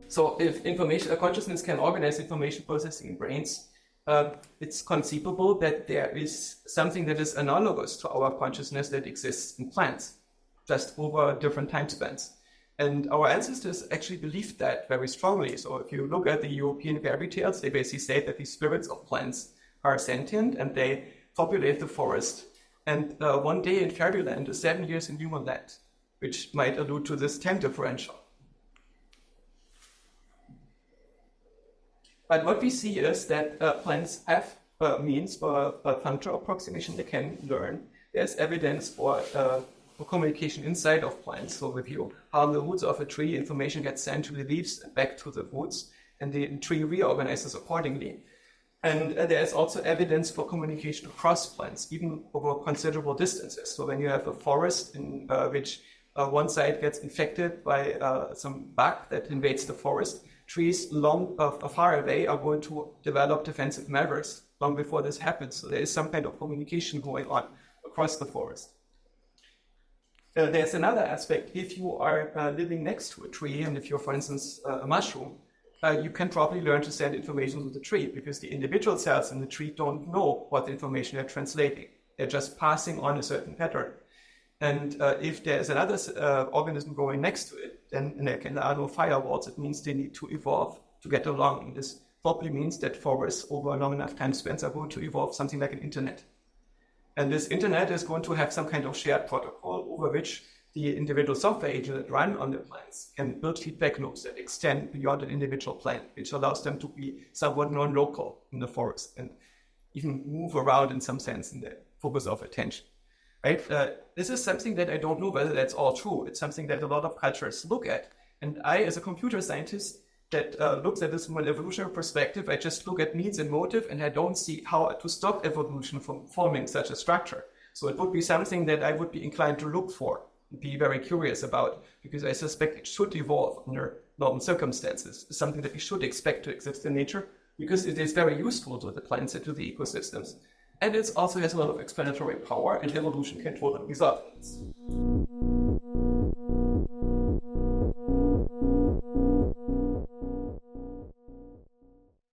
So if consciousness can organize information processing in brains, it's conceivable that there is something that is analogous to our consciousness that exists in plants, just over different time spans. And our ancestors actually believed that very strongly. So if you look at the European fairy tales, they basically say that the spirits of plants are sentient and they populate the forest. And one day in fairyland is 7 years in human land, which might allude to this time differential. But what we see is that plants have means for functional approximation they can learn. There's evidence for communication inside of plants. So if you harm the roots of a tree, information gets sent to the leaves and back to the roots, and the tree reorganizes accordingly. And there's also evidence for communication across plants, even over considerable distances. So when you have a forest in which one side gets infected by some bug that invades the forest, trees far away are going to develop defensive measures long before this happens. So there is some kind of communication going on across the forest. There's another aspect. If you are living next to a tree, and if you're, for instance, a mushroom, you can probably learn to send information to the tree because the individual cells in the tree don't know what information they're translating. They're just passing on a certain pattern. And if there's another organism growing next to it, then there are no firewalls. It means they need to evolve to get along. This probably means that forests over long enough time spans are going to evolve something like an internet. And this internet is going to have some kind of shared protocol over which the individual software agents that run on the plants can build feedback loops that extend beyond an individual plant, which allows them to be somewhat non-local in the forest and even move around in some sense in the focus of attention. Right? This is something that I don't know whether that's all true. It's something that a lot of cultures look at. And I, as a computer scientist that looks at this from an evolutionary perspective, I just look at needs and motive, and I don't see how to stop evolution from forming such a structure. So it would be something that I would be inclined to look for, be very curious about, because I suspect it should evolve under normal circumstances. It's something that we should expect to exist in nature, because it is very useful to the plants and to the ecosystems. And it also has a lot of explanatory power, and evolution can totally resolve this.